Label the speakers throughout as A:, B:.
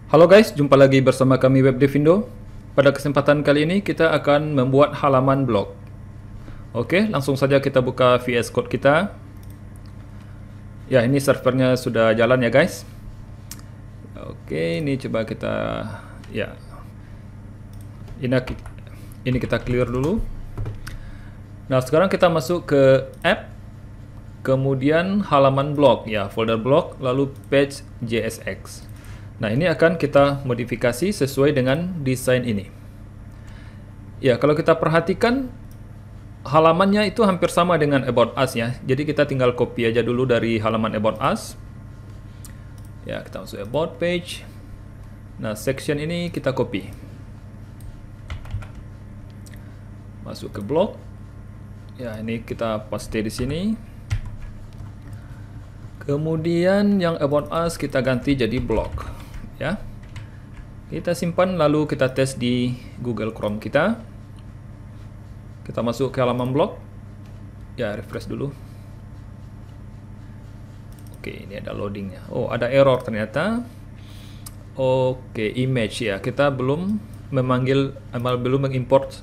A: Halo guys, jumpa lagi bersama kami WebDevindo. Pada kesempatan kali ini kita akan membuat halaman blog. Oke, langsung saja kita buka VS Code kita. Ya, ini servernya sudah jalan ya guys. Oke, ini coba kita ya. Ini kita clear dulu. Nah, sekarang kita masuk ke app, kemudian halaman blog ya, folder blog, lalu page JSX. Nah, ini akan kita modifikasi sesuai dengan desain ini. Ya, kalau kita perhatikan halamannya itu hampir sama dengan About Us ya. Jadi kita tinggal copy aja dulu dari halaman About Us. Ya, kita masuk About Page. Nah, section ini kita copy. Masuk ke blog. Ya, ini kita paste di sini. Kemudian yang About Us kita ganti jadi blog. Ya, kita simpan lalu kita tes di Google Chrome kita. Kita masuk ke halaman blog. Ya, refresh dulu. Oke, ini ada loadingnya. Oh, ada error ternyata. Oke, image ya. Kita belum mengimport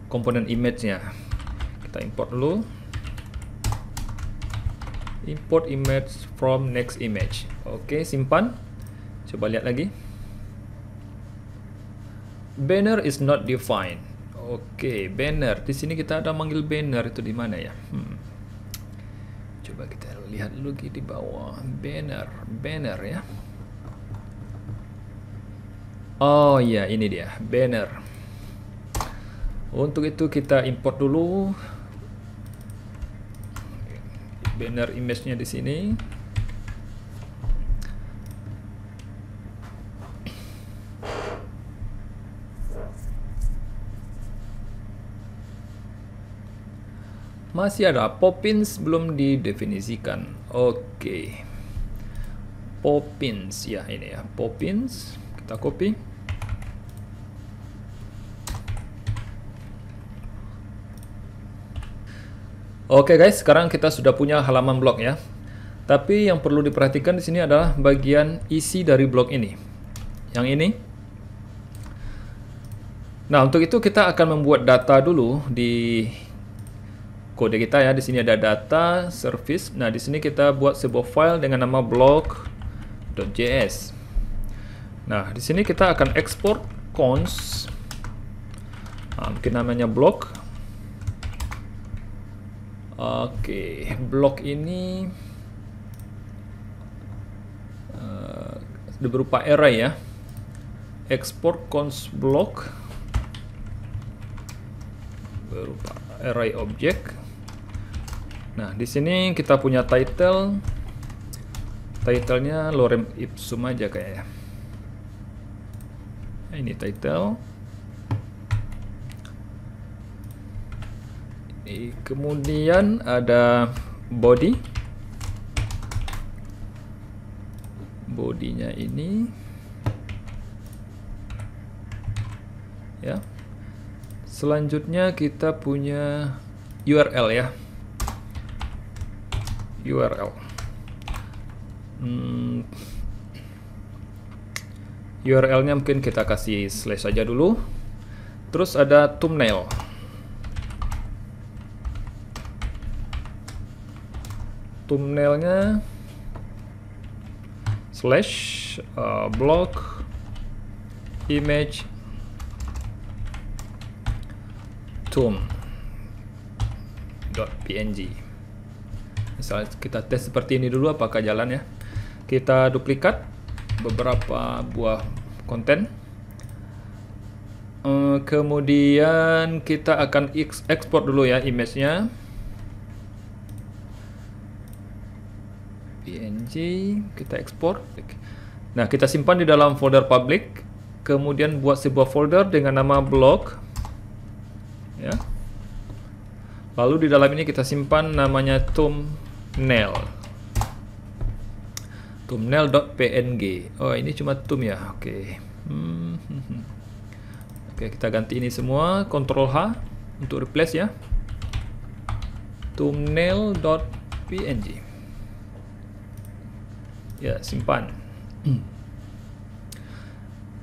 A: komponen image-nya. Kita import dulu. Import image from next image. Oke, simpan. Coba lihat lagi. Banner is not defined. Oke, banner. Di sini kita ada manggil banner, itu di mana ya? Coba kita lihat dulu di bawah. Banner ya. Oh ya, ini dia, banner. Untuk itu kita import dulu banner image-nya di sini. Masih ada Poppins belum didefinisikan. Oke. Poppins ya, ini ya, Poppins. Kita copy. Oke guys, sekarang kita sudah punya halaman blog ya. Tapi yang perlu diperhatikan di sini adalah bagian isi dari blog ini. Yang ini. Nah, untuk itu kita akan membuat data dulu di kode kita ya. Di sini ada data service. Nah, di sini kita buat sebuah file dengan nama blog.js. Nah, di sini kita akan ekspor cons. Nah, mungkin namanya blog. Oke, blog ini berupa array ya. Export cons blog berupa array object. Nah, di sini kita punya title. Titlenya lorem ipsum aja kayaknya. Nah, ini title. Kemudian ada body. Bodinya ini ya. Selanjutnya kita punya URL ya. URL. URL-nya mungkin kita kasih slash aja dulu. Terus ada thumbnail. Thumbnailnya slash blog image thumb.png. Misalnya kita tes seperti ini dulu apakah jalan ya. Kita duplikat beberapa buah konten. Kemudian kita akan ekspor dulu ya image-nya. PNG, kita ekspor. Nah, kita simpan di dalam folder public. Kemudian buat sebuah folder dengan nama blog. Ya. Lalu di dalam ini kita simpan namanya thumbnail. Thumbnail.png. Oh, ini cuma thumb ya. Oke. Oke, kita ganti ini semua. Ctrl H untuk replace ya. Thumbnail.png. Ya, simpan.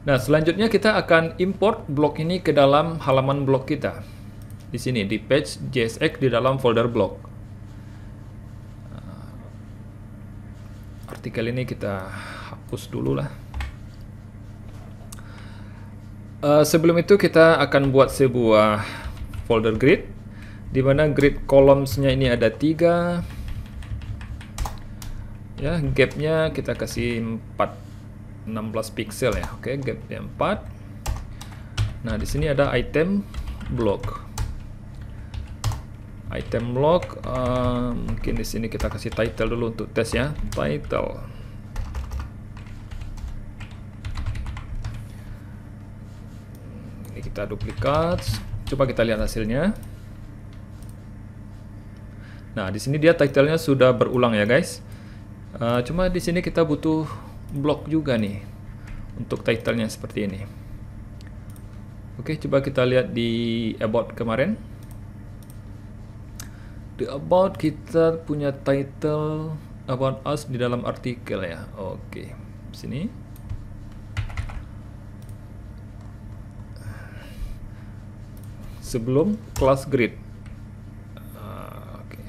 A: Nah, selanjutnya kita akan import blok ini ke dalam halaman blok kita. Di sini, di page JSX di dalam folder blok. Artikel ini kita hapus dulu lah. Sebelum itu kita akan buat sebuah folder grid, di mana grid columns-nya ini ada 3. Ya, gap-nya kita kasih 16 pixel ya. Oke, gap-nya 4. Nah, di sini ada item block. Item block, mungkin di sini kita kasih title dulu untuk tes ya. Title. Ini kita duplikat. Coba kita lihat hasilnya. Nah, di sini dia title-nya sudah berulang ya, guys. Cuma di sini kita butuh blok juga nih untuk title-nya seperti ini. Oke, coba kita lihat di about kemarin. Di about kita punya title about us di dalam artikel ya. Oke, sini. Sebelum class grid. Oke.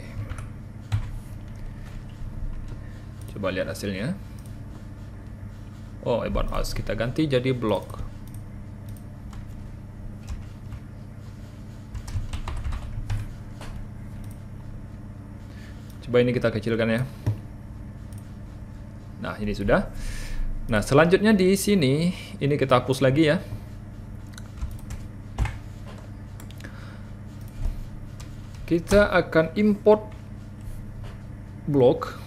A: Coba lihat hasilnya. Oh, about us kita ganti jadi blok. Coba ini kita kecilkan ya. Nah, ini sudah. Nah, selanjutnya di sini, ini kita hapus lagi ya. Kita akan import blok.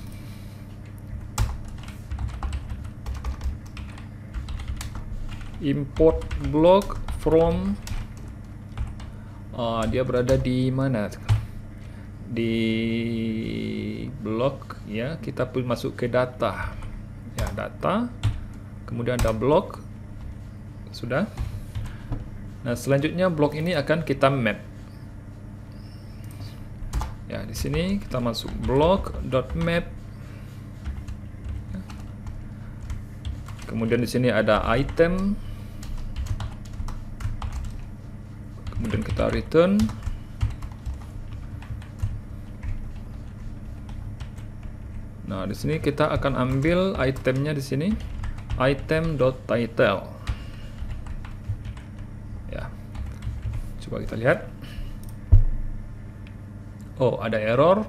A: Import block from dia berada di mana? Di blok ya, kita masuk ke data. Ya, data. Kemudian ada blok. Sudah. Nah, selanjutnya blok ini akan kita map. Ya, di sini kita masuk block.map. Kemudian di sini ada item. Kemudian kita return. Nah, di sini kita akan ambil itemnya di sini, item.title. Ya. Coba kita lihat. Oh, ada error.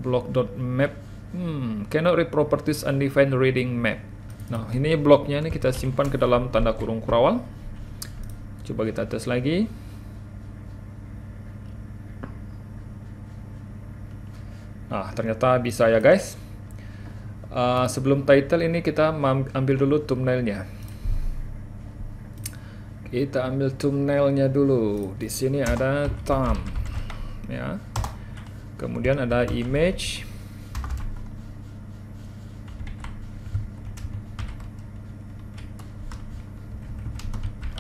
A: Block.map. Cannot read properties undefined reading map. Nah, ini bloknya ini kita simpan ke dalam tanda kurung kurawal. Coba kita tes lagi. Nah, ternyata bisa ya, guys. Sebelum title ini kita ambil dulu thumbnailnya. Kita ambil thumbnailnya dulu. Di sini ada thumb, ya. Kemudian ada image.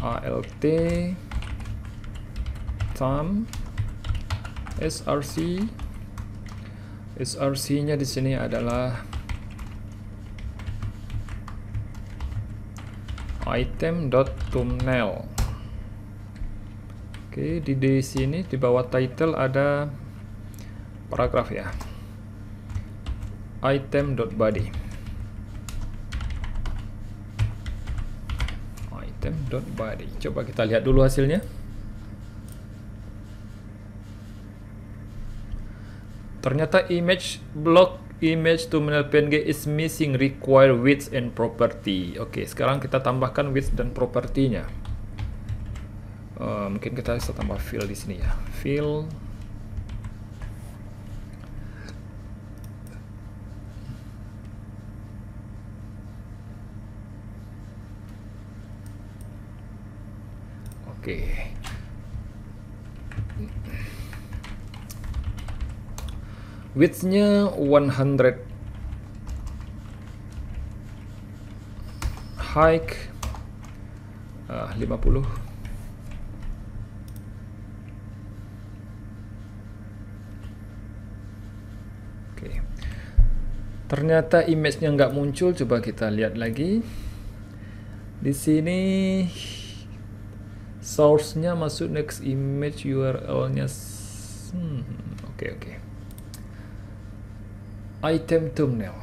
A: ALT, thumb, src. src-nya di sini adalah item.thumbnail. Oke, di sini di bawah title ada paragraf ya. Item.body. Item.body. Coba kita lihat dulu hasilnya. Ternyata image thumbnail PNG is missing require width and property. Oke, sekarang kita tambahkan width dan propertinya. Mungkin kita bisa tambah fill di sini ya. Fill. Oke. Width-nya 100. Height 50. Oke. Ternyata image-nya nggak muncul. Coba kita lihat lagi. Di sini source-nya masuk next image, URL-nya. Oke. Item thumbnail.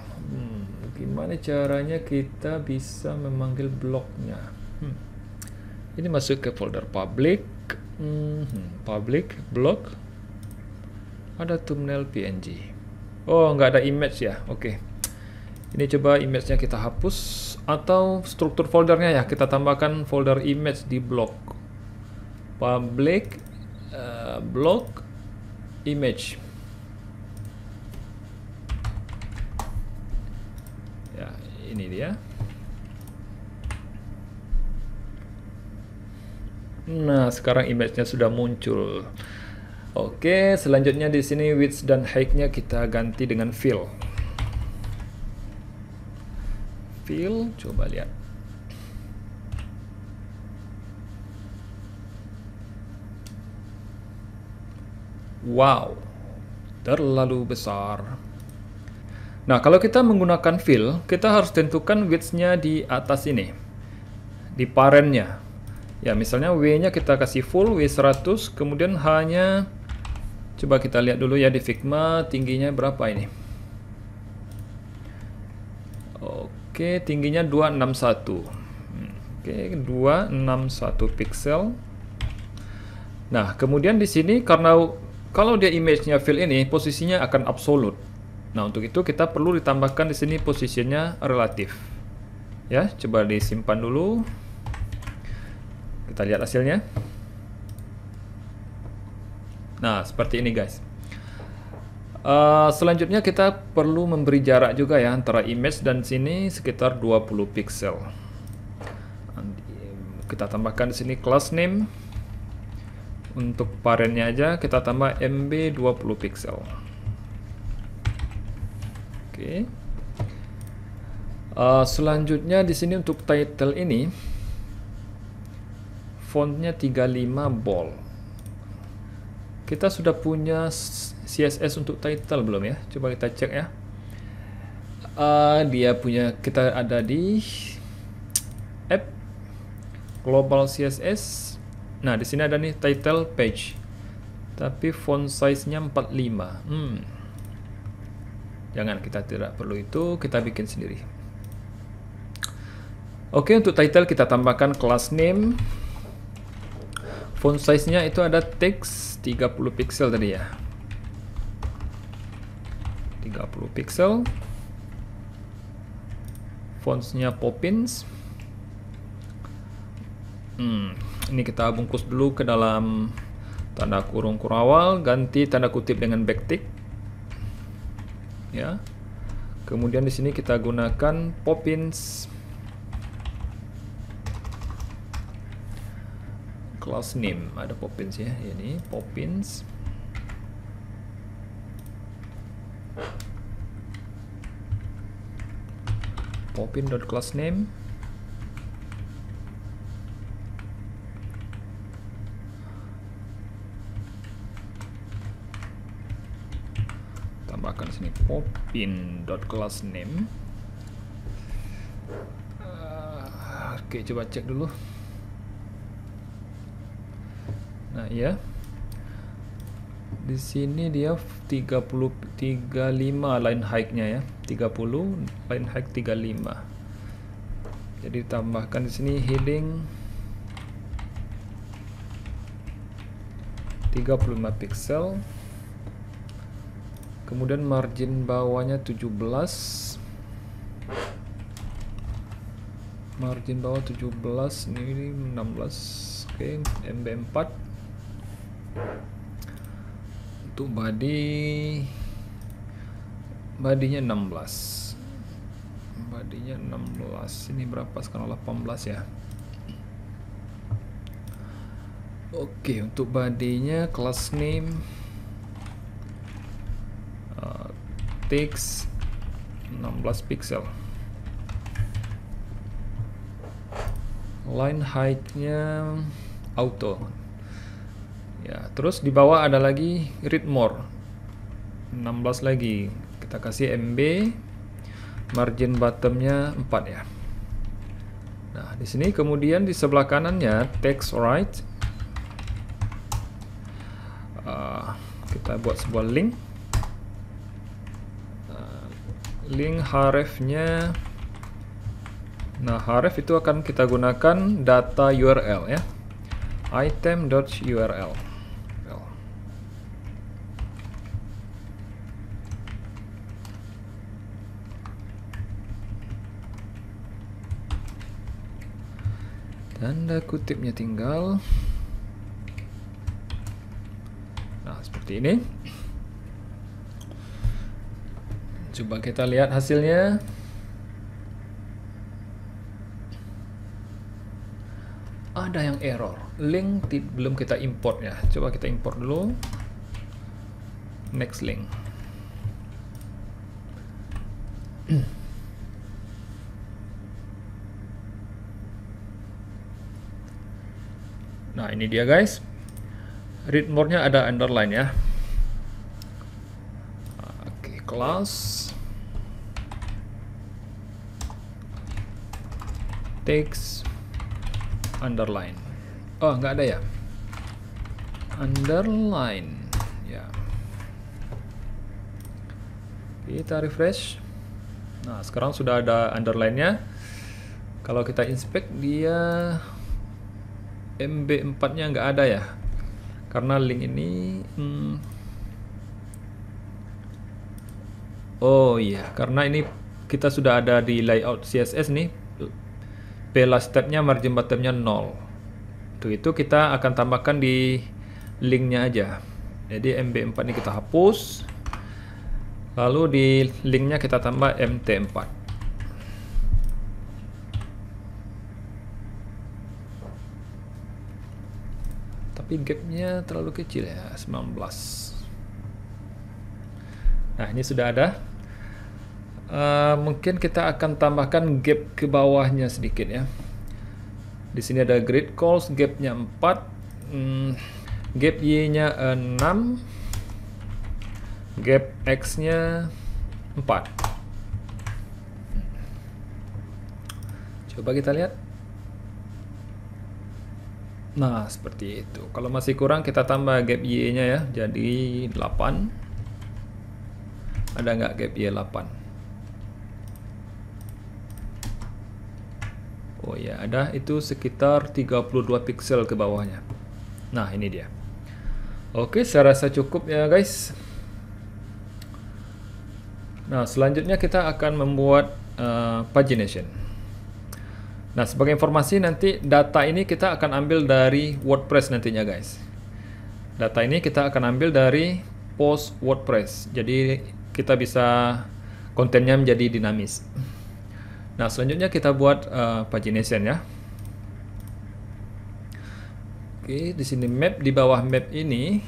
A: Gimana caranya kita bisa memanggil blognya? Ini masuk ke folder public. Public blog. Ada thumbnail PNG. Oh, nggak ada image ya. Oke. Ini coba image-nya kita hapus, atau struktur foldernya ya kita tambahkan folder image di blog. Public blog image. Ya, ini dia. Nah, sekarang image-nya sudah muncul. Oke, selanjutnya di sini width dan height-nya kita ganti dengan fill. Fill, coba lihat. Wow, terlalu besar. Nah, kalau kita menggunakan fill, kita harus tentukan width-nya di atas ini, di parent-nya. Ya, misalnya W-nya kita kasih full, W100, kemudian H-nya, coba kita lihat dulu ya di Figma, tingginya berapa ini? Oke, tingginya 261. Oke, 261 pixel. Nah, kemudian di sini karena kalau dia image-nya fill ini, posisinya akan absolute. Nah, untuk itu kita perlu ditambahkan di sini posisinya relatif. Ya, coba disimpan dulu. Kita lihat hasilnya. Nah, seperti ini guys. Selanjutnya kita perlu memberi jarak juga ya antara image dan sini sekitar 20 pixel. Kita tambahkan di sini class name. Untuk parentnya aja kita tambah MB 20 pixel. Oke. Selanjutnya di sini untuk title ini fontnya 35 bold. Kita sudah punya CSS untuk title belum ya? Coba kita cek ya. Dia punya, kita ada di app global CSS. Nah, di sini ada nih title page. Tapi font size-nya 45. Jangan, kita tidak perlu itu, kita bikin sendiri. Oke, untuk title kita tambahkan class name. Font size-nya itu ada text 30 pixel tadi ya. 30 pixel. Fonts-nya Poppins. Ini kita bungkus dulu ke dalam tanda kurung awal, ganti tanda kutip dengan backtick. Ya. Kemudian di sini kita gunakan Poppins. Class name ada Poppins ya, ini Poppins. Poppin.className. Tambahkan sini Poppin.className. Oke, coba cek dulu. Nah, ya. Di sini dia 35 line height-nya ya. 30 line height 35. Jadi tambahkan di sini heading 35 pixel. Kemudian margin bawahnya 17. Margin bawah 17, ini 16. Oke, MB4. Untuk badinya 16. Badinya 16. Ini berapa sekarang? 18 ya. Oke, untuk badinya class name text 16 pixel. Line height-nya auto. Ya, terus di bawah ada lagi read more. 16 lagi. Kita kasih MB margin bottomnya 4 ya. Nah, di sini kemudian di sebelah kanannya text right. Kita buat sebuah link. Link href-nya. Nah, href itu akan kita gunakan data URL ya. item.url. Tanda kutipnya tinggal. Nah, seperti ini. Coba kita lihat hasilnya. Ada yang error. Link belum kita import ya. Coba kita import dulu. Next link. Nah, ini dia guys. Read more-nya ada underline ya. Oke, class text underline. Oh, nggak ada ya. Underline ya. Kita refresh. Nah, sekarang sudah ada underline-nya. Kalau kita inspect dia MB4-nya nggak ada ya. Karena link ini oh iya, karena ini kita sudah ada di layout CSS nih. P last step-nya margin bottom-nya 0. Itu kita akan tambahkan di link-nya aja. Jadi MB4 ini kita hapus. Lalu di link-nya kita tambah MT4. Tapi gap-nya terlalu kecil ya, 19. Nah, ini sudah ada. Mungkin kita akan tambahkan gap ke bawahnya sedikit ya. Di sini ada grid calls, gap-nya 4, gap Y-nya 6, gap X-nya 4. Coba kita lihat. Nah, seperti itu. Kalau masih kurang kita tambah gap Y-nya ya, jadi 8. Ada nggak gap Y 8? Oh ya, ada. Itu sekitar 32 pixel ke bawahnya. Nah, ini dia. Oke, saya rasa cukup ya guys. Nah, selanjutnya kita akan membuat pagination. Nah, sebagai informasi nanti data ini kita akan ambil dari WordPress nantinya guys. Data ini kita akan ambil dari post WordPress. Jadi kita bisa kontennya menjadi dinamis. Nah, selanjutnya kita buat pagination ya. Oke, di sini map, di bawah map ini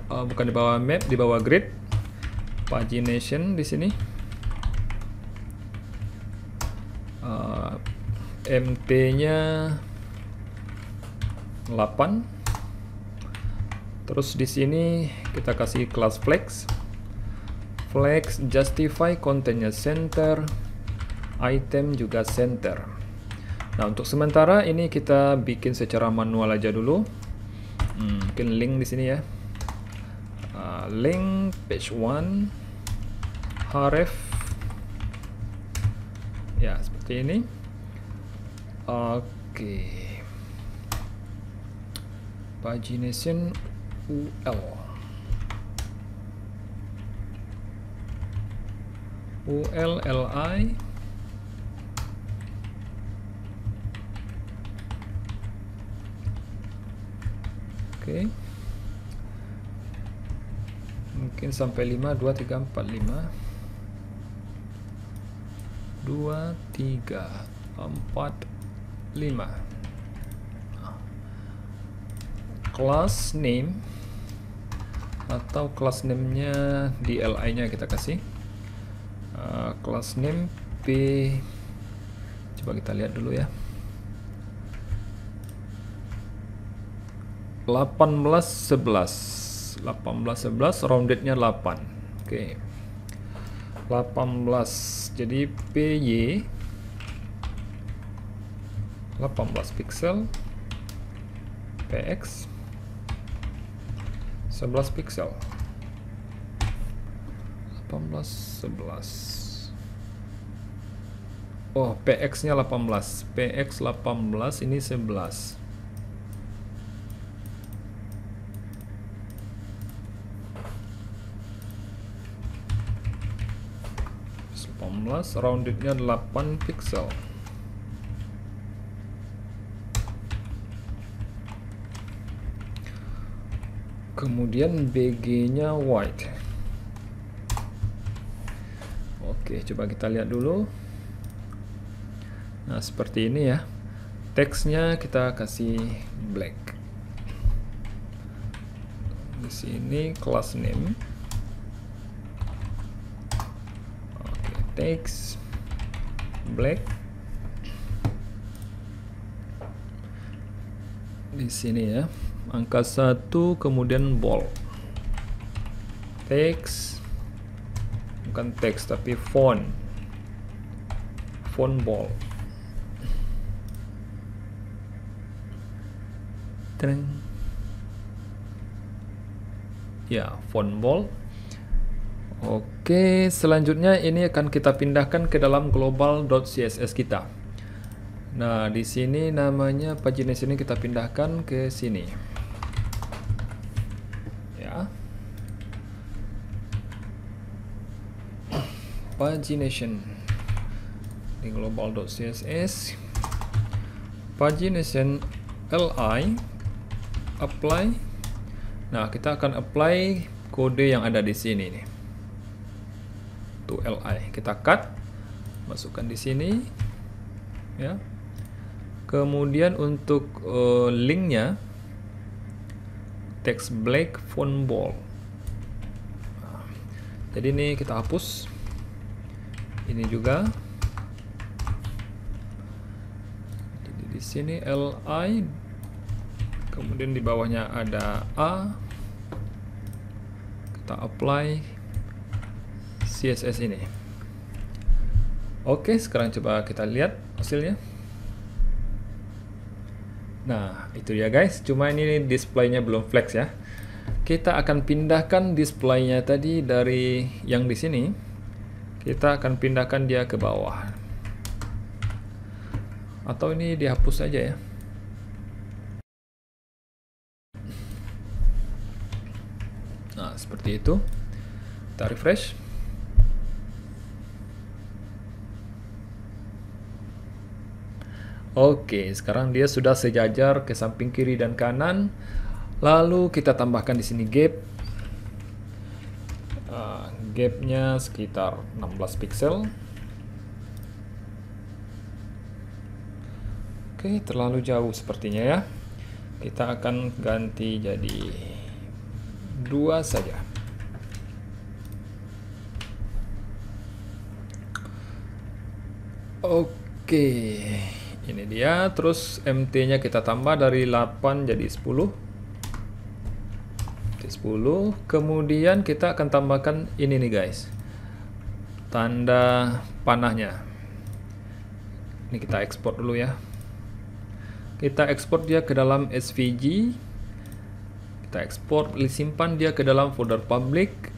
A: bukan di bawah map, di bawah grid. Pagination di sini. MP-nya 8. Terus di sini kita kasih class flex. Flex justify kontennya center, item juga center. Nah, untuk sementara ini kita bikin secara manual aja dulu. Mungkin link di sini ya. Link page 1 href. Ya, seperti ini. Oke. Pagination UL. ULLI. Oke. Mungkin sampai 5, 2, 3, 4, 5. 2, 3, 4, 5. Class name atau class name-nya di li-nya kita kasih. Class name P. Coba kita lihat dulu ya. 1811 rounded-nya 8. Oke. 18. Jadi PY 18 pixel, PX 11 pixel. 18 11. Oh, PX-nya 18. PX 18, ini 11. 18, roundednya 8 pixel. Kemudian BG-nya white. Oke, coba kita lihat dulu. Nah, seperti ini ya. Teksnya kita kasih black. Di sini class name. Oke, text black. Di sini ya. Angka 1 kemudian bold. Text, bukan teks tapi font bold. Treng. Ya, font bold. Oke, selanjutnya ini akan kita pindahkan ke dalam global.css kita. Nah, di sini namanya pagination ini kita pindahkan ke sini. Ya. Pagination di global.css. Pagination li apply. Nah, kita akan apply kode yang ada di sini nih. To li. Kita cut, masukkan di sini. Ya. Kemudian untuk linknya text black font bold. Nah, jadi ini kita hapus. Ini juga. Jadi di sini li. Kemudian di bawahnya ada a. Kita apply CSS ini. Oke, sekarang coba kita lihat hasilnya. Nah, itu ya guys. Cuma ini displaynya belum flex ya. Kita akan pindahkan displaynya tadi dari yang di sini. Kita akan pindahkan dia ke bawah. Atau ini dihapus saja ya. Nah, seperti itu. Kita refresh. Oke, sekarang dia sudah sejajar ke samping kiri dan kanan. Lalu kita tambahkan di sini gap. Gapnya sekitar 16 pixel. Oke, terlalu jauh sepertinya ya. Kita akan ganti jadi 2 saja. Oke. Ini dia, terus MT-nya kita tambah dari 8 jadi 10. 10. Kemudian kita akan tambahkan ini nih guys. Tanda panahnya. Ini kita ekspor dulu ya. Kita ekspor dia ke dalam SVG. Kita ekspor, simpan dia ke dalam folder public.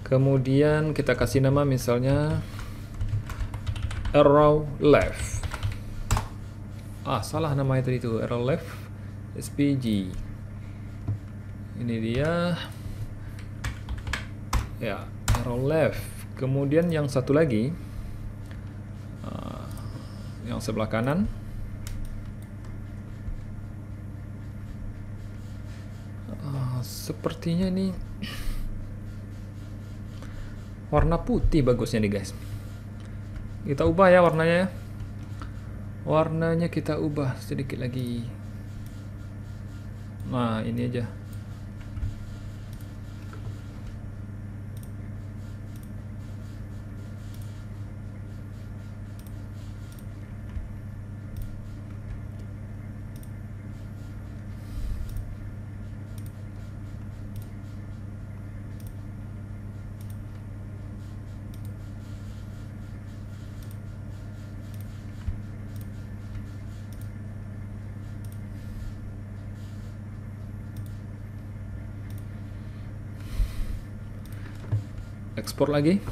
A: Kemudian kita kasih nama misalnya arrow left. Salah namanya tadi itu, arrow left SVG. Ini dia. Ya, arrow left. Kemudian yang satu lagi, yang sebelah kanan. Sepertinya ini warna putih bagusnya nih guys. Kita ubah ya warnanya. Warnanya kita ubah sedikit lagi. Nah, ini aja. ekspor lagi.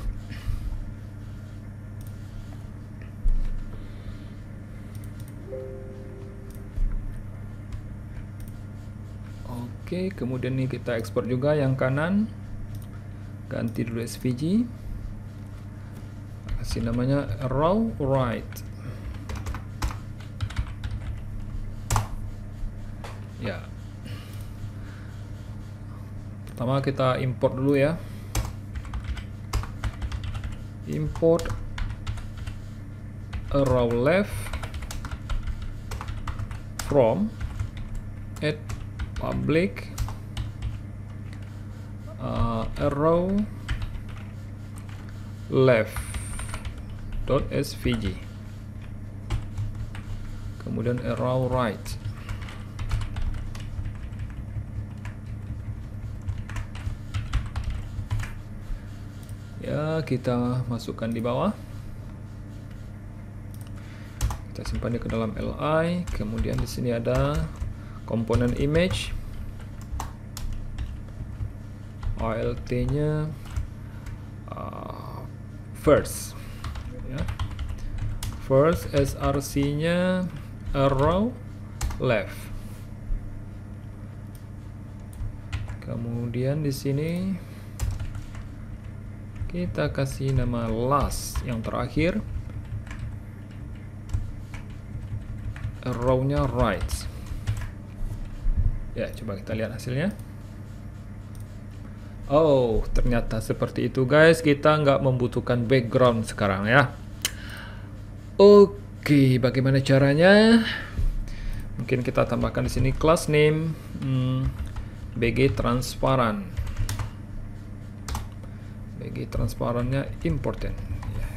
A: Oke, kemudian nih kita ekspor juga yang kanan. Ganti dulu SVG. Kasih namanya raw right. Ya. Pertama kita import dulu ya. Import raw left from add public arrow left .svg, kemudian arrow right. Ya, kita masukkan di bawah. Kita simpan dia ke dalam li. Kemudian di sini ada komponen image, alt-nya first, ya. First, src-nya arrow left. Kemudian di sini kita kasih nama last yang terakhir, arrow-nya right. Ya, coba kita lihat hasilnya. Oh, ternyata seperti itu guys. Kita nggak membutuhkan background sekarang ya. Oke, bagaimana caranya? Mungkin kita tambahkan di sini class name BG transparan. BG transparannya important. Ya.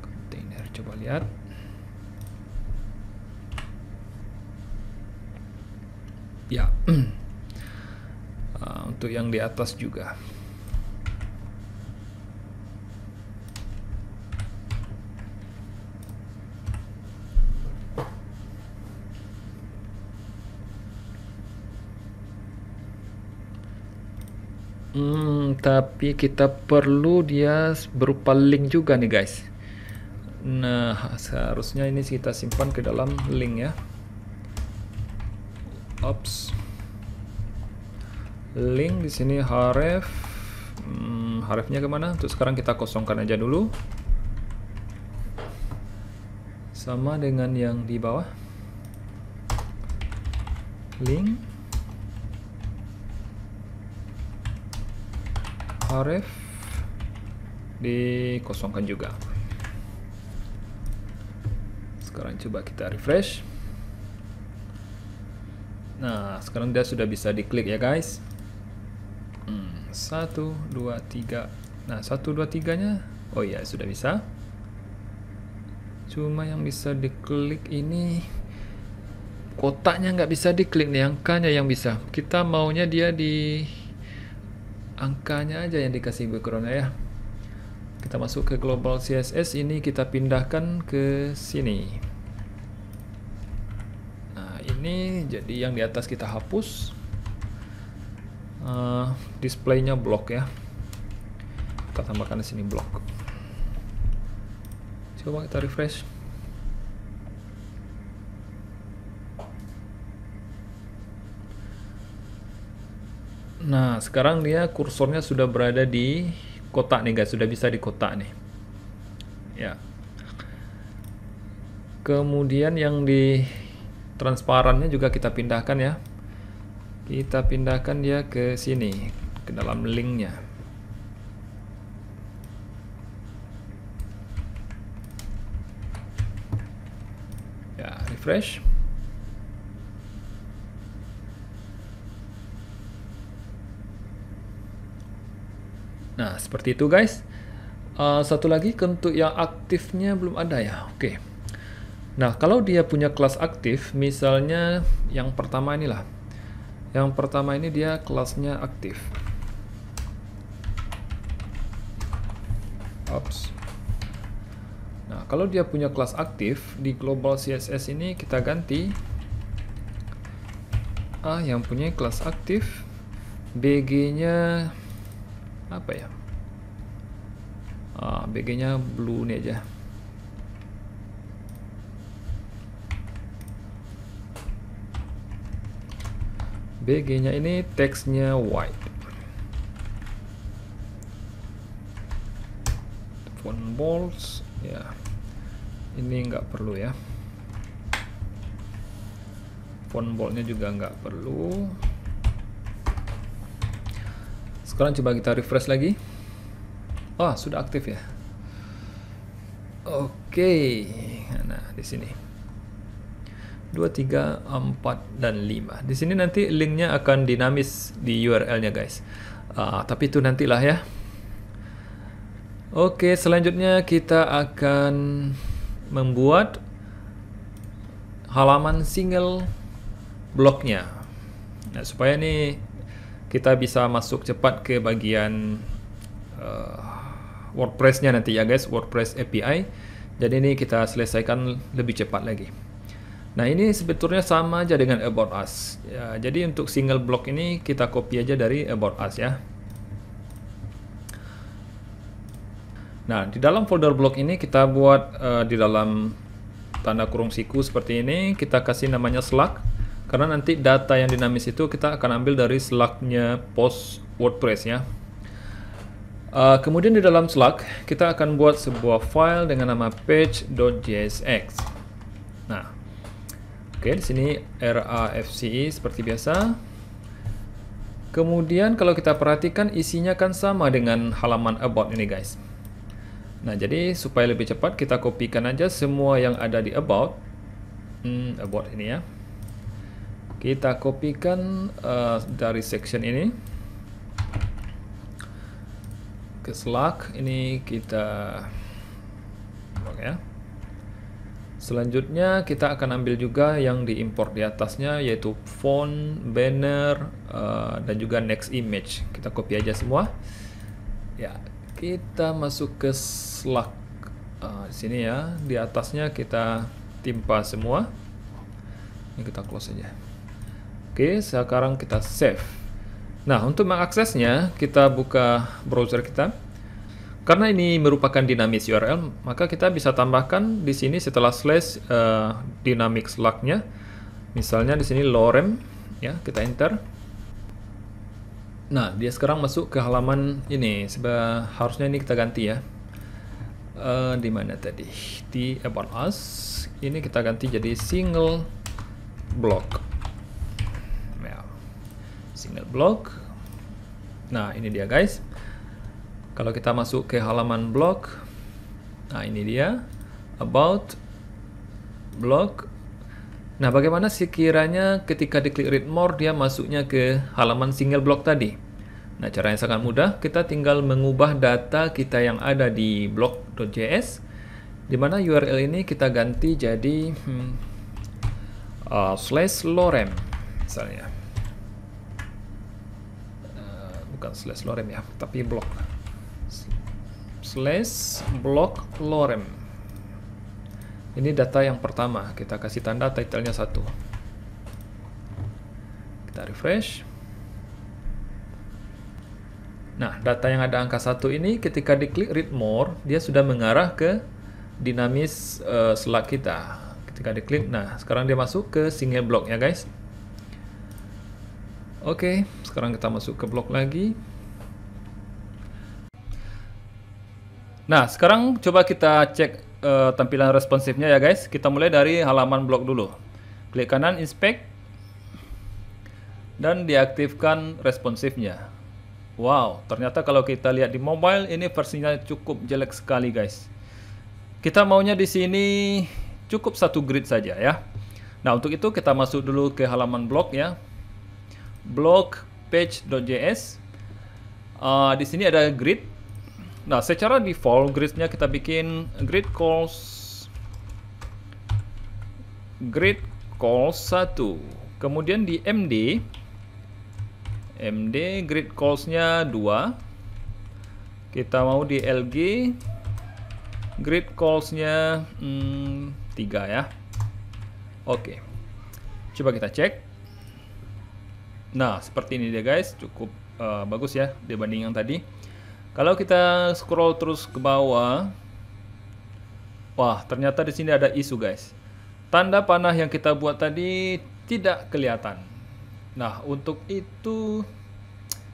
A: Container, coba lihat. Ya, untuk yang di atas juga. Tapi kita perlu dia berupa link juga nih guys. Nah, seharusnya ini kita simpan ke dalam link ya. Ops. Link di sini href. Hrefnya kemana? Untuk sekarang kita kosongkan aja dulu. Sama dengan yang di bawah. Link. Href. Dikosongkan juga. Sekarang coba kita refresh. Nah, sekarang dia sudah bisa diklik ya guys. 1, 2, 3. Nah, 1, 2, 3-nya. Oh iya, sudah bisa. Cuma yang bisa diklik ini kotaknya nggak bisa diklik nih, angkanya yang bisa. Kita maunya dia di angkanya aja yang dikasih background ya. Kita masuk ke global CSS, ini kita pindahkan ke sini. Ini jadi yang di atas kita hapus, displaynya blok ya, kita tambahkan di sini blok. Coba kita refresh. Nah, sekarang dia kursornya sudah berada di kotak nih guys, sudah bisa di kotak nih ya. Kemudian yang di transparannya juga kita pindahkan ya. Kita pindahkan dia ke sini, ke dalam linknya. Ya, refresh. Nah, seperti itu guys. Satu lagi, untuk yang aktifnya belum ada ya. Oke. Nah, kalau dia punya kelas aktif, misalnya yang pertama inilah. Yang pertama ini dia kelasnya aktif. Ops. Nah, kalau dia punya kelas aktif, di global CSS ini kita ganti. Yang punya kelas aktif, BG-nya apa ya? BG-nya blue nih aja. BG-nya ini teksnya white. Font bold ya. Ini nggak perlu ya. Font boldnya juga nggak perlu. Sekarang coba kita refresh lagi. Sudah aktif ya. Oke. Nah, di sini 2, 3, 4, dan 5. Di sini nanti linknya akan dinamis di URL-nya guys. Tapi itu nantilah ya. Oke, selanjutnya kita akan membuat halaman single blognya. Nah, supaya ini kita bisa masuk cepat ke bagian WordPress-nya nanti ya guys, WordPress API. Jadi ini kita selesaikan lebih cepat lagi. Nah, ini sebetulnya sama aja dengan About Us. Ya, jadi untuk single blog ini kita copy aja dari About Us ya. Nah, di dalam folder blog ini kita buat di dalam tanda kurung siku seperti ini. Kita kasih namanya Slack. Karena nanti data yang dinamis itu kita akan ambil dari Slack-nya post WordPress ya. Kemudian di dalam Slack kita akan buat sebuah file dengan nama page.jsx. Nah, oke, di sini RAFCE seperti biasa. Kemudian kalau kita perhatikan isinya kan sama dengan halaman about ini guys. Nah, jadi supaya lebih cepat kita kopikan aja semua yang ada di about ini ya. Kita kopikan dari section ini ke Slack. Ini kita ya. Selanjutnya kita akan ambil juga yang diimport di atasnya, yaitu font, banner, dan juga next image. Kita copy aja semua. Ya, kita masuk ke Slack di sini ya. Di atasnya kita timpa semua. Ini kita close aja. Oke, sekarang kita save. Nah, untuk mengaksesnya kita buka browser kita. Karena ini merupakan dinamis URL, maka kita bisa tambahkan di sini setelah slash dynamic Slack-nya. Misalnya di sini lorem ya, kita enter. Nah, dia sekarang masuk ke halaman ini. Harusnya ini kita ganti ya. Di mana tadi? Di About Us. Ini kita ganti jadi single blog. Single blog. Nah, ini dia guys. Kalau kita masuk ke halaman blog, nah ini dia about blog. Nah, bagaimana sekiranya ketika diklik read more dia masuknya ke halaman single blog tadi? Nah, caranya sangat mudah. Kita tinggal mengubah data kita yang ada di blog.js, di mana URL ini kita ganti jadi /lorem misalnya. Bukan /lorem ya, tapi blog. /blog lorem. Ini data yang pertama. Kita kasih tanda title-nya 1. Kita refresh. Nah, data yang ada angka 1 ini ketika diklik read more, dia sudah mengarah ke dinamis Slack kita. Ketika diklik, nah sekarang dia masuk ke single blog ya guys. Oke, sekarang kita masuk ke blog lagi. Nah, sekarang coba kita cek tampilan responsifnya ya guys. Kita mulai dari halaman blog dulu. Klik kanan inspect dan diaktifkan responsifnya. Wow, ternyata kalau kita lihat di mobile ini versinya cukup jelek sekali guys. Kita maunya di sini cukup 1 grid saja ya. Nah, untuk itu kita masuk dulu ke halaman blog ya. Blog page.js. Di sini ada grid. Nah, secara default gridnya kita bikin grid calls 1. Kemudian di MD grid calls-nya 2. Kita mau di LG grid calls-nya 3 ya. Oke. Coba kita cek. Nah, seperti ini dia guys, cukup bagus ya dibanding yang tadi. Kalau kita scroll terus ke bawah, wah, ternyata di sini ada isu, guys. Tanda panah yang kita buat tadi tidak kelihatan. Nah, untuk itu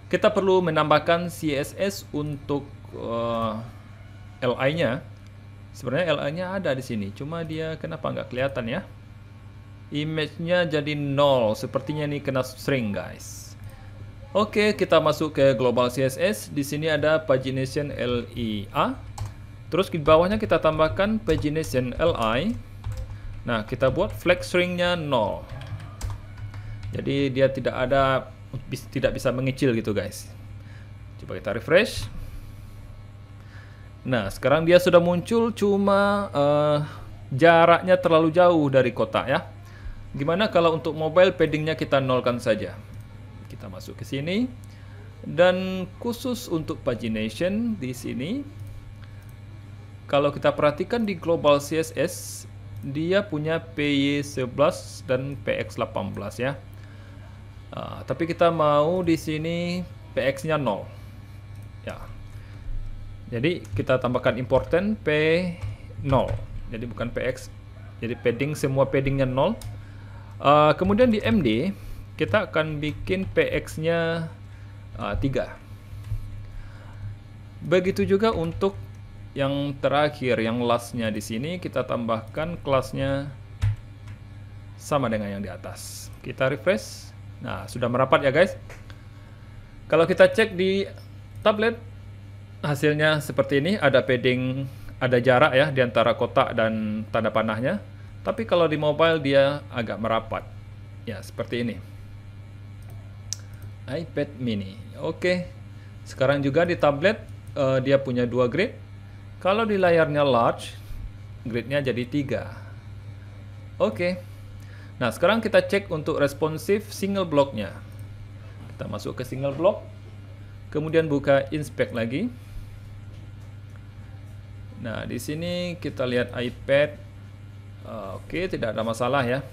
A: kita perlu menambahkan CSS untuk LI-nya. Sebenarnya LI-nya ada di sini, cuma dia kenapa nggak kelihatan ya? Image-nya jadi 0, sepertinya ini kena string, guys. Oke, kita masuk ke global CSS. Di sini ada pagination LIA. Terus di bawahnya kita tambahkan pagination LI. Nah, kita buat flag string-nya 0. Jadi dia tidak bisa mengecil gitu, guys. Coba kita refresh. Nah, sekarang dia sudah muncul, cuma jaraknya terlalu jauh dari kotak ya. Gimana kalau untuk mobile paddingnya kita nolkan saja? Kita masuk ke sini, dan khusus untuk pagination di sini, kalau kita perhatikan di global CSS, dia punya PY11 dan PX18 ya. Tapi kita mau di sini PX-nya 0. Ya. Jadi kita tambahkan important P0. Jadi bukan PX. Jadi padding, semua paddingnya 0. Kemudian di MD kita akan bikin PX-nya 3. Begitu juga untuk yang terakhir, yang last-nya di sini kita tambahkan kelasnya sama dengan yang di atas. Kita refresh. Nah, sudah merapat ya, guys. Kalau kita cek di tablet, hasilnya seperti ini, ada padding, ada jarak ya di antara kotak dan tanda panahnya. Tapi kalau di mobile dia agak merapat. Ya, seperti ini. iPad mini. Oke. Sekarang juga di tablet dia punya 2 grid. Kalau di layarnya large, gridnya jadi 3. Oke. Nah, sekarang kita cek untuk responsive single block-nya. Kita masuk ke single block. Kemudian buka inspect lagi. Nah, di sini kita lihat iPad. Oke, tidak ada masalah ya.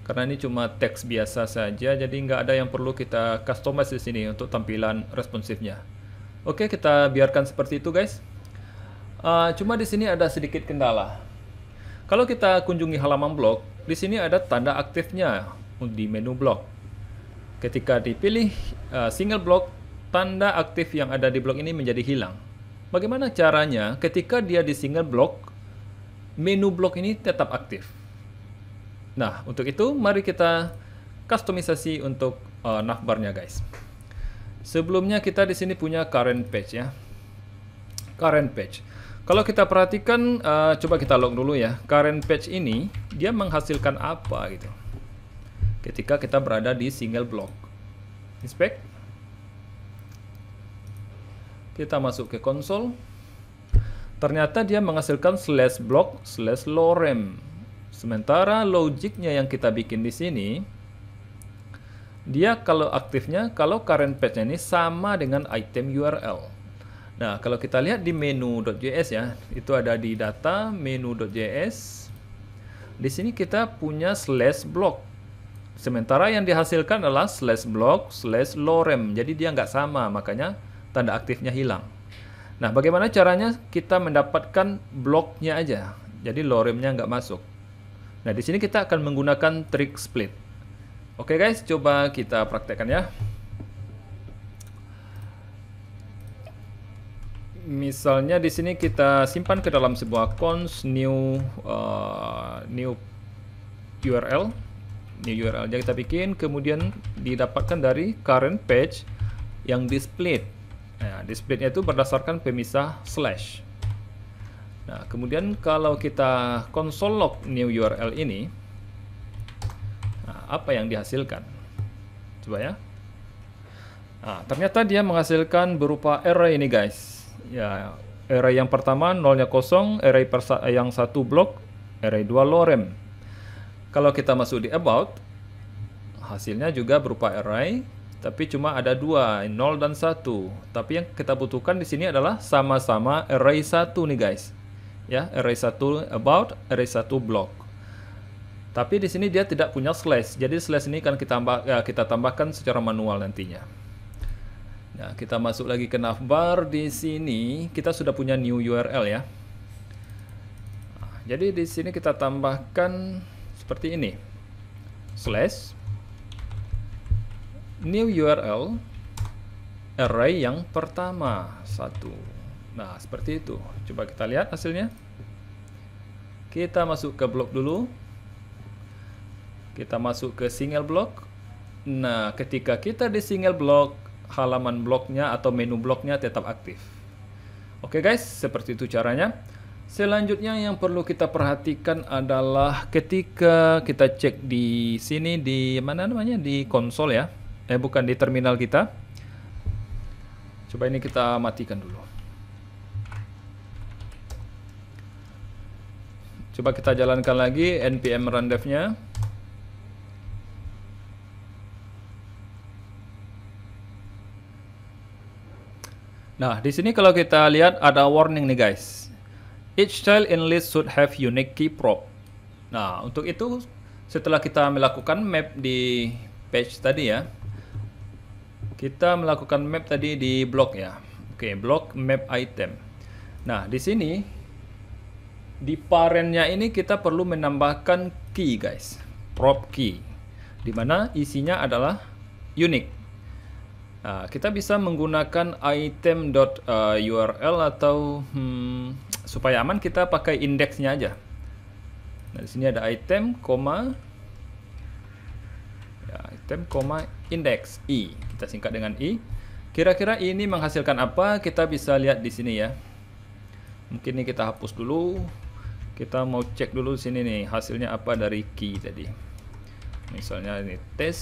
A: Karena ini cuma teks biasa saja, jadi nggak ada yang perlu kita customize di sini untuk tampilan responsifnya. Oke, kita biarkan seperti itu, guys. Cuma di sini ada sedikit kendala. Kalau kita kunjungi halaman blog, di sini ada tanda aktifnya di menu blog. Ketika dipilih single block, tanda aktif yang ada di blog ini menjadi hilang. Bagaimana caranya ketika dia di single block, menu blog ini tetap aktif? Nah, untuk itu mari kita kustomisasi untuk navbarnya, guys. Sebelumnya kita di sini punya current page ya. Current page. Kalau kita perhatikan, coba kita log dulu ya. Current page ini dia menghasilkan apa gitu? Ketika kita berada di single block. Inspect. Kita masuk ke konsol. Ternyata dia menghasilkan /block/lorem. Sementara logiknya yang kita bikin di sini, dia kalau aktifnya, kalau current page ini sama dengan item URL. Nah, kalau kita lihat di menu.js ya, itu ada di data menu.js. Di sini kita punya /block. Sementara yang dihasilkan adalah /block/lorem. Jadi dia nggak sama, makanya tanda aktifnya hilang. Nah, bagaimana caranya kita mendapatkan bloknya aja? Jadi loremnya nggak masuk. Nah, di sini kita akan menggunakan trig split. Oke, guys, coba kita praktekkan ya. Misalnya di sini kita simpan ke dalam sebuah cons new URL. New URL-nya kita bikin, kemudian didapatkan dari current page yang di split. Nah, di splitnya itu berdasarkan pemisah slash. Nah, kemudian kalau kita console log new URL ini, nah, apa yang dihasilkan? Coba ya. Nah, ternyata dia menghasilkan berupa array ini, guys. Ya, array yang pertama 0-nya kosong, array yang 1 blok, array 2 lorem. Kalau kita masuk di about, hasilnya juga berupa array, tapi cuma ada 2, 0 dan 1. Tapi yang kita butuhkan di sini adalah sama-sama array 1 nih, guys. Ya, array 1 about, array 1 block. Tapi di sini dia tidak punya slash. Jadi slash ini kan kita tambahkan secara manual nantinya. Nah, kita masuk lagi ke navbar. Di sini kita sudah punya new URL ya. Nah, jadi di sini kita tambahkan seperti ini. Slash new URL array yang pertama 1. Nah, seperti itu. Coba kita lihat hasilnya. Kita masuk ke blok dulu. Kita masuk ke single block. Nah, ketika kita di single block, halaman bloknya atau menu bloknya tetap aktif. Oke guys, seperti itu caranya. Selanjutnya yang perlu kita perhatikan adalah ketika kita cek di sini, di mana namanya, di konsol ya. Bukan di terminal kita. Coba ini kita matikan dulu. Coba kita jalankan lagi npm run dev-nya. Nah, di sini kalau kita lihat ada warning nih guys. Each child in list should have unique key prop. Nah, untuk itu setelah kita melakukan map di page tadi ya, kita melakukan map tadi di blok ya. Oke, blok map item. Nah, di sini di parentnya ini kita perlu menambahkan key guys, prop key, di mana isinya adalah unique. Nah, kita bisa menggunakan item.url atau supaya aman kita pakai indeksnya aja. Nah, di sini ada item, index i. Kita singkat dengan i. Kira-kira ini menghasilkan apa? Kita bisa lihat di sini ya. Mungkin ini kita hapus dulu. Kita mau cek dulu sini nih hasilnya apa dari key tadi. Misalnya ini tes.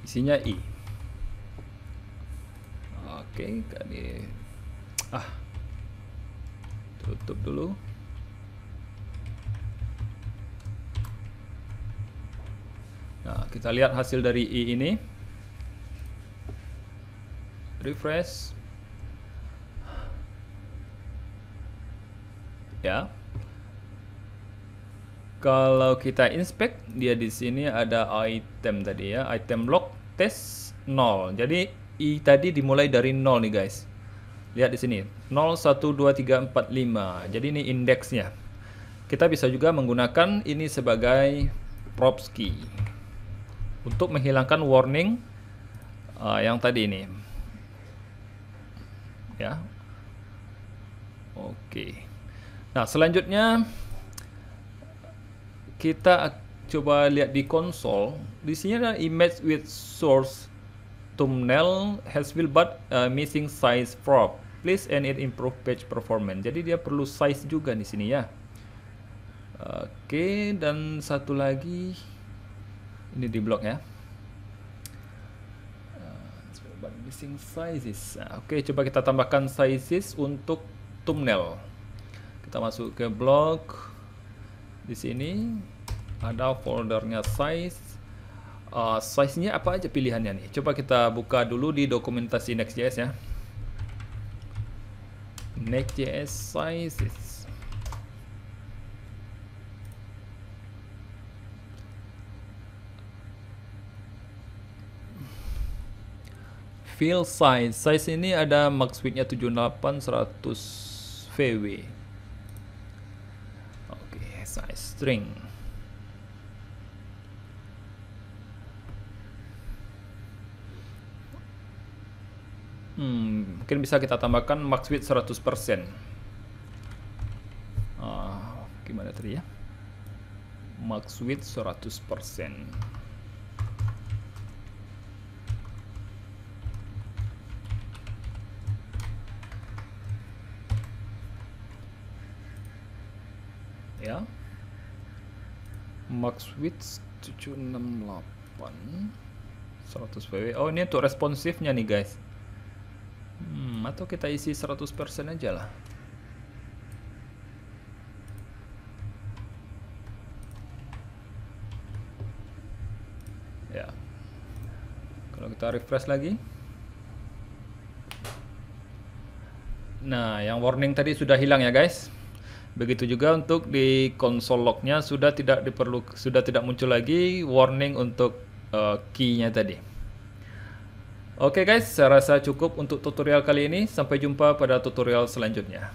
A: Isinya i. Oke, tadi tutup dulu. Nah, kita lihat hasil dari i ini. Refresh. Ya. Kalau kita inspect, dia di sini ada item tadi ya, item block test 0. Jadi i tadi dimulai dari 0 nih guys. Lihat di sini, 0 1 2 3 4 5. Jadi ini indeksnya. Kita bisa juga menggunakan ini sebagai props key untuk menghilangkan warning yang tadi ini. Ya. Oke. Nah, selanjutnya kita coba lihat di konsol. Di sini ada image with source thumbnail has will but missing size prop. Please and it improve page performance. Jadi dia perlu size juga di sini ya. Oke, dan satu lagi ini di blok ya. But missing sizes. Oke, coba kita tambahkan sizes untuk thumbnail. Kita masuk ke blok. Di sini ada foldernya size. Size-nya apa aja pilihannya nih? Coba kita buka dulu di dokumentasi Next.js ya. Next.js sizes. Field size. Size ini ada max width-nya 78 100 VW. Oke, size string. Mungkin bisa kita tambahkan max width 100%. Gimana tadi ya? Max width 100%. Ya, max width 768 100 VW. Oh, ini untuk responsifnya nih guys. Atau kita isi 100% aja lah. Ya, kalau kita refresh lagi. Nah, yang warning tadi sudah hilang ya guys. Begitu juga untuk di konsol lognya sudah tidak muncul lagi warning untuk key-nya tadi. Oke guys, saya rasa cukup untuk tutorial kali ini. Sampai jumpa pada tutorial selanjutnya.